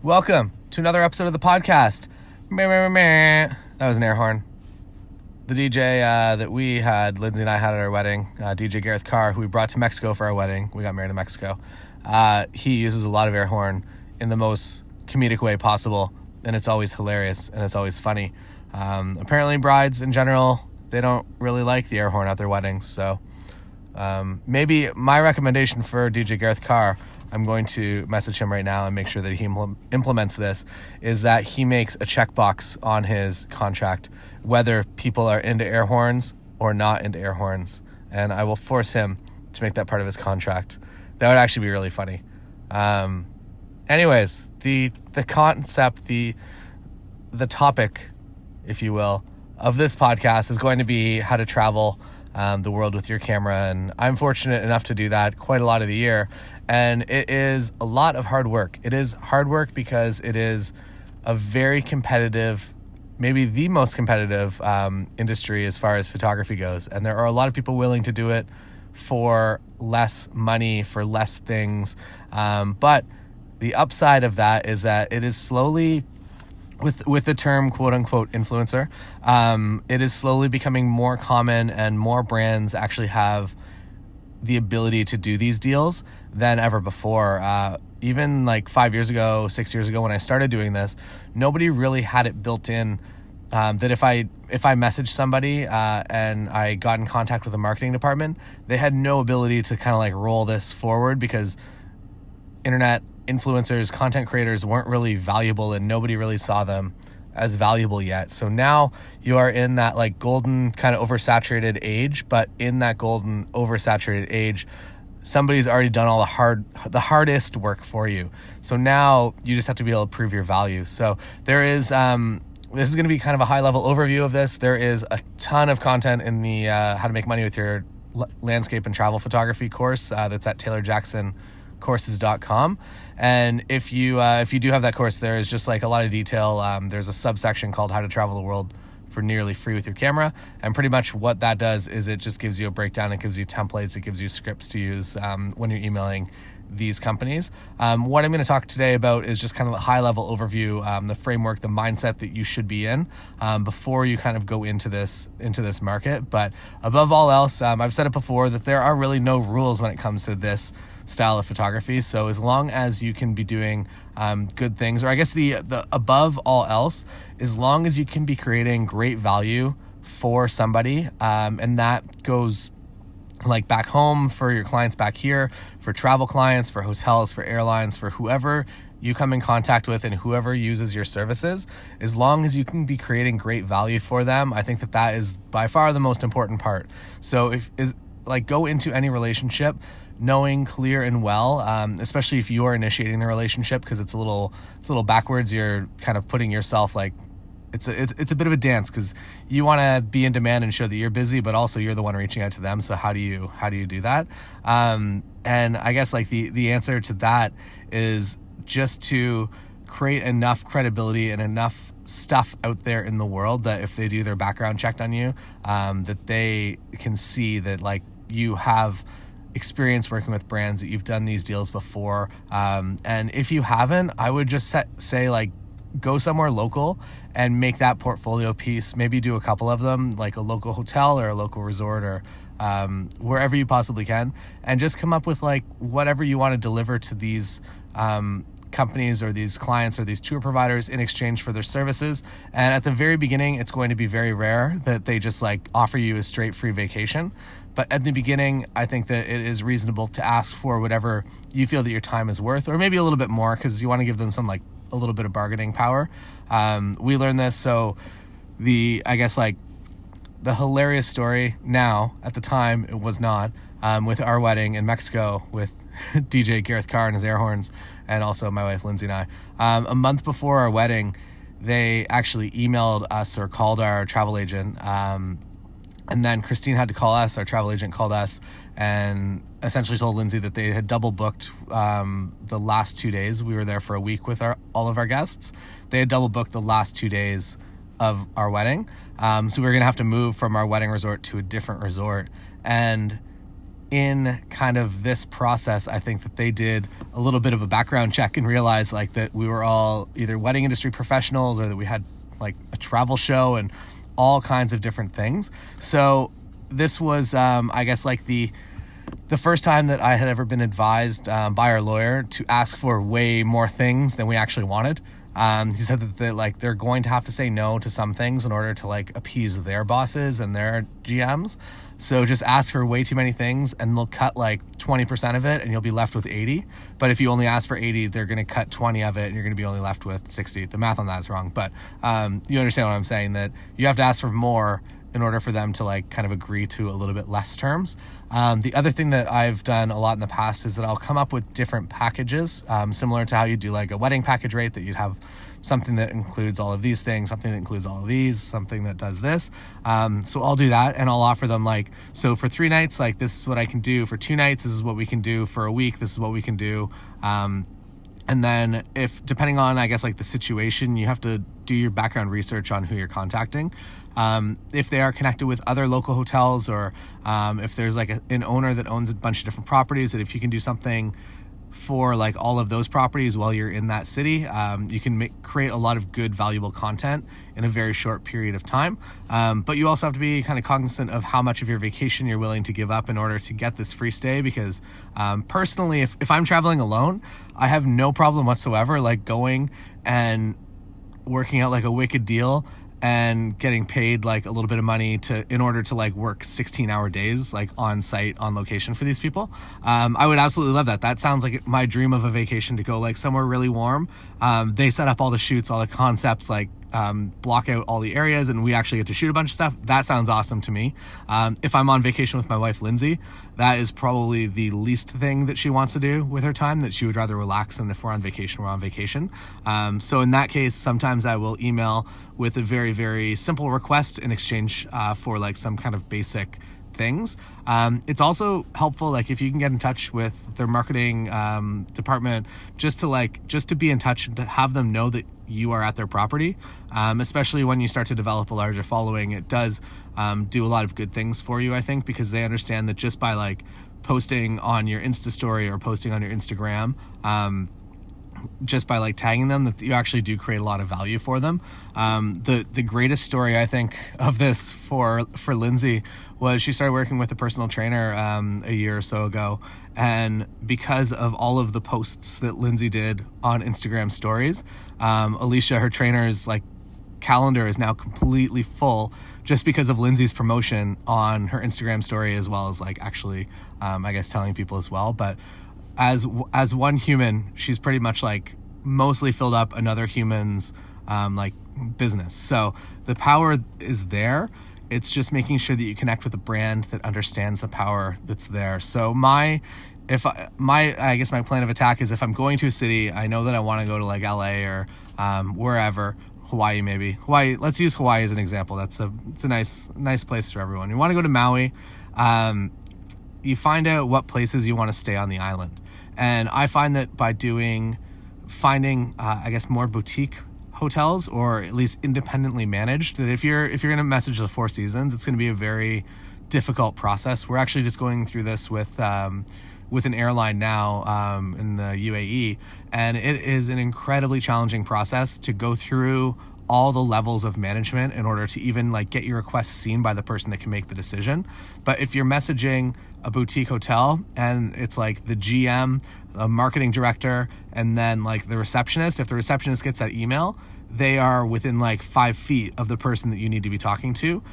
Welcome to another episode of the podcast. Meh, meh, meh, meh. That was an air horn. The DJ that we had, Lindsay and I had at our wedding, DJ Gareth Carr, who we brought to Mexico for our wedding. We got married in Mexico. He uses a lot of air horn in the most comedic way possible, and it's always hilarious and it's always funny. Apparently brides in general, they don't really like the air horn at their weddings, so maybe my recommendation for DJ Gareth Carr, I'm going to message him right now and make sure that he implements this, is that he makes a checkbox on his contract whether people are into air horns or not into air horns, and I will force him to make that part of his contract. That would actually be really funny. Anyways, the concept, the topic, if you will, of this podcast is going to be how to travel the world with your camera, and I'm fortunate enough to do that quite a lot of the year, and it is a lot of hard work. It is hard work because it is a very competitive, maybe the most competitive industry as far as photography goes, and there are a lot of people willing to do it for less money, for less things, but the upside of that is that it is slowly, with the term quote-unquote influencer, it is slowly becoming more common, and more brands actually have the ability to do these deals than ever before. Even like 5 years ago, 6 years ago when I started doing this, nobody really had it built in that if I messaged somebody and I got in contact with the marketing department, they had no ability to kind of like roll this forward because internet influencers, content creators weren't really valuable and nobody really saw them as valuable yet. So now you are in that like golden kind of oversaturated age, but in that golden oversaturated age, somebody's already done all the hardest work for you. So now you just have to be able to prove your value. So there is, this is going to be kind of a high level overview of this. There is a ton of content in the how to make money with your landscape and travel photography course that's at taylorjacksoncourses.com. And if you do have that course, there is just like a lot of detail. There's a subsection called how to travel the world for nearly free with your camera, and pretty much what that does is it just gives you a breakdown. It gives you templates, it gives you scripts to use when you're emailing these companies. What I'm going to talk today about is just kind of a high level overview, the framework, the mindset that you should be in before you kind of go into this market. But above all else, I've said it before that there are really no rules when it comes to this style of photography. So as long as you can be doing good things, or I guess the above all else, as long as you can be creating great value for somebody, and that goes like back home for your clients back here, for travel clients, for hotels, for airlines, for whoever you come in contact with and whoever uses your services, as long as you can be creating great value for them, I think that is by far the most important part. So go into any relationship knowing clear and well, especially if you are initiating the relationship, because it's a little backwards. You're kind of putting yourself like, it's a bit of a dance because you want to be in demand and show that you're busy, but also you're the one reaching out to them. So how do you do that? And I guess like the answer to that is just to create enough credibility and enough stuff out there in the world that if they do their background check on you, that they can see that like you have experience working with brands, that you've done these deals before. And if you haven't, I would just say like, go somewhere local and make that portfolio piece. Maybe do a couple of them, like a local hotel or a local resort or wherever you possibly can, and just come up with like whatever you want to deliver to these companies or these clients or these tour providers in exchange for their services. And at the very beginning, it's going to be very rare that they just like offer you a straight free vacation. But at the beginning, I think that it is reasonable to ask for whatever you feel that your time is worth, or maybe a little bit more, because you want to give them some like a little bit of bargaining power. We learned this. So the hilarious story now, at the time it was not, with our wedding in Mexico with DJ Gareth Carr and his air horns, and also my wife Lindsay and I, a month before our wedding, they actually emailed us or called our travel agent, and then Christine had to call us. Our travel agent called us and essentially told Lindsay that they had double booked the last 2 days. We were there for a week with all of our guests. They had double booked the last 2 days of our wedding. So we were going to have to move from our wedding resort to a different resort. And in kind of this process, I think that they did a little bit of a background check and realized like that we were all either wedding industry professionals or that we had like a travel show and all kinds of different things. So this was, I guess, like the first time that I had ever been advised by our lawyer to ask for way more things than we actually wanted. He said that like they're going to have to say no to some things in order to like appease their bosses and their GMs. So just ask for way too many things and they'll cut like 20% of it and you'll be left with 80. But if you only ask for 80, they're going to cut 20 of it and you're going to be only left with 60. The math on that is wrong, but you understand what I'm saying, that you have to ask for more in order for them to like kind of agree to a little bit less terms. The other thing that I've done a lot in the past is that I'll come up with different packages, similar to how you do like a wedding package rate, that you'd have something that includes all of these things, something that includes all of these, something that does this. So I'll do that and I'll offer them like, so for 3 nights, like this is what I can do. For 2 nights, this is what we can do. For a week, this is what we can do. And then if, depending on, I guess, like the situation, you have to do your background research on who you're contacting. If they are connected with other local hotels, or if there's like an owner that owns a bunch of different properties, that if you can do something for like all of those properties while you're in that city, you can create a lot of good, valuable content in a very short period of time. But you also have to be kind of cognizant of how much of your vacation you're willing to give up in order to get this free stay. Because personally, if I'm traveling alone, I have no problem whatsoever like going and working out like a wicked deal and getting paid like a little bit of money in order to like work 16-hour days like on site, on location for these people. I would absolutely love that. That sounds like my dream of a vacation, to go like somewhere really warm. They set up all the shoots, all the concepts, like block out all the areas, and we actually get to shoot a bunch of stuff. That sounds awesome to me. If I'm on vacation with my wife, Lindsay, that is probably the least thing that she wants to do with her time, that she would rather relax than if we're on vacation, we're on vacation. So in that case, sometimes I will email with a very, very simple request in exchange for like some kind of basic things. It's also helpful, like if you can get in touch with their marketing department, just to be in touch and to have them know that you are at their property, especially when you start to develop a larger following. It does do a lot of good things for you, I think, because they understand that just by like posting on your Insta story or posting on your Instagram, just by like tagging them, that you actually do create a lot of value for them. The greatest story, I think, of this for Lindsay was she started working with a personal trainer a year or so ago, and because of all of the posts that Lindsay did on Instagram stories, Alicia, her trainer's like calendar is now completely full just because of Lindsay's promotion on her Instagram story, as well as like actually I guess telling people as well. But as one human, she's pretty much like mostly filled up another human's like business. So the power is there. It's just making sure that you connect with a brand that understands the power that's there. So I guess my plan of attack is, if I'm going to a city, I know that I want to go to like LA or wherever, Hawaii maybe. Hawaii, let's use Hawaii as an example. It's a nice place for everyone. You want to go to Maui, you find out what places you want to stay on the island. And I find that by finding I guess more boutique hotels, or at least independently managed, that if you're going to message the Four Seasons, it's going to be a very difficult process. We're actually just going through this with an airline now in the UAE, and it is an incredibly challenging process to go through all the levels of management in order to even like get your request seen by the person that can make the decision. But if you're messaging a boutique hotel and it's like the GM, a marketing director, and then like the receptionist, if the receptionist gets that email, they are within like 5 feet of the person that you need to be talking to.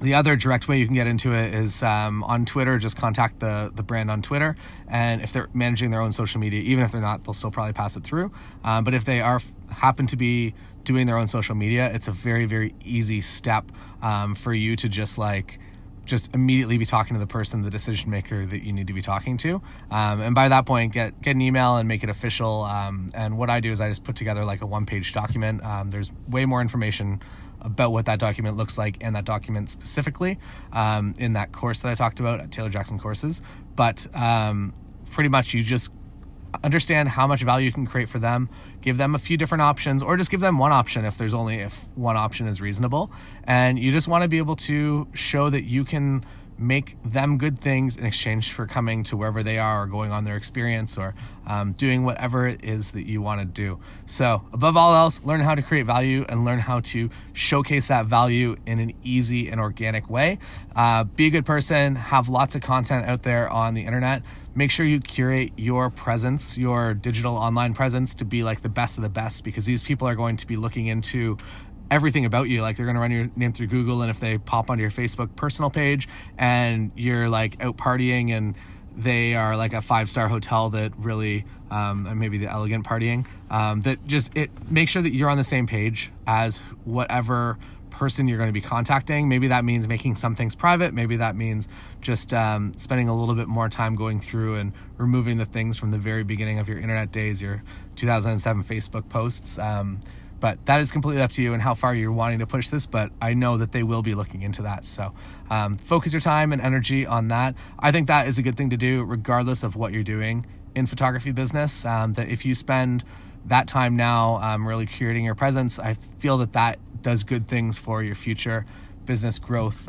The other direct way you can get into it is on Twitter. Just contact the brand on Twitter, and if they're managing their own social media, even if they're not, they'll still probably pass it through. But if they happen to be doing their own social media, it's a very, very easy step for you to just immediately be talking to the person, the decision maker that you need to be talking to. And by that point, get an email and make it official. And what I do is I just put together like a 1-page document. There's way more information about what that document looks like, and that document specifically in that course that I talked about at Taylor Jackson Courses. But pretty much you just understand how much value you can create for them, give them a few different options, or just give them one option if one option is reasonable. And you just want to be able to show that you can make them good things in exchange for coming to wherever they are or going on their experience or doing whatever it is that you want to do. So above all else, learn how to create value and learn how to showcase that value in an easy and organic way. Be a good person, have lots of content out there on the internet. Make sure you curate your presence, your digital online presence, to be like the best of the best, because these people are going to be looking into everything about you. Like, they're going to run your name through Google, and if they pop onto your Facebook personal page and you're like out partying and they are like a 5-star hotel that really and maybe the elegant partying, that just, it make sure that you're on the same page as whatever person you're going to be contacting. Maybe that means making some things private. Maybe that means just spending a little bit more time going through and removing the things from the very beginning of your internet days, your 2007 Facebook posts. But that is completely up to you and how far you're wanting to push this, but I know that they will be looking into that. So focus your time and energy on that. I think that is a good thing to do regardless of what you're doing in photography business. That if you spend that time now really curating your presence, I feel that that does good things for your future business growth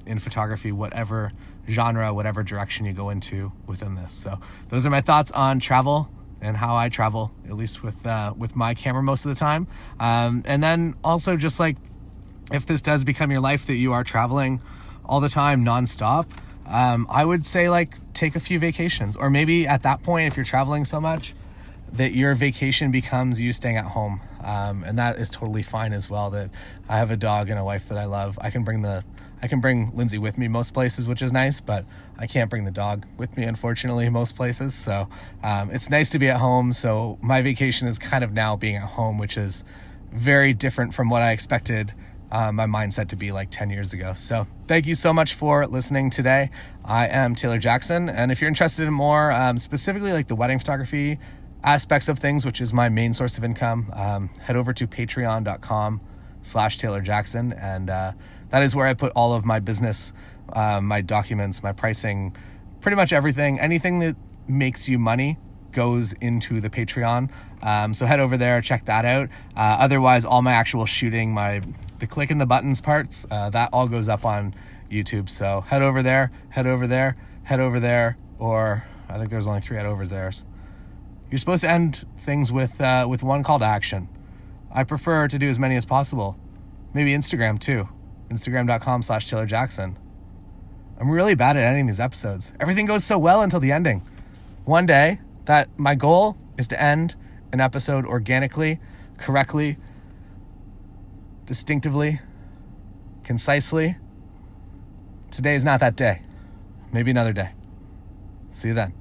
in photography, whatever genre, whatever direction you go into within this. So those are my thoughts on travel and how I travel, at least with my camera most of the time. And then also, just like, if this does become your life, that you are traveling all the time nonstop, I would say, like, take a few vacations. Or maybe at that point, if you're traveling so much that your vacation becomes you staying at home. And that is totally fine as well. That I have a dog and a wife that I love. I can bring Lindsay with me most places, which is nice, but I can't bring the dog with me, unfortunately, most places. So it's nice to be at home. So my vacation is kind of now being at home, which is very different from what I expected my mindset to be like 10 years ago. So thank you so much for listening today. I am Taylor Jackson. And if you're interested in more, specifically like the wedding photography aspects of things, which is my main source of income, head over to patreon.com/Taylor Jackson. And that is where I put all of my business, my documents, my pricing, pretty much everything. Anything that makes you money goes into the Patreon. So head over there, check that out. Otherwise, all my actual shooting, the click and the buttons parts, that all goes up on YouTube. So head over there, or I think there's only 3 head over there's. You're supposed to end things with one call to action. I prefer to do as many as possible. Maybe Instagram too. Instagram.com/Taylor Jackson. I'm really bad at ending these episodes. Everything goes so well until the ending. One day, that my goal is to end an episode organically, correctly, distinctively, concisely. Today is not that day. Maybe another day. See you then.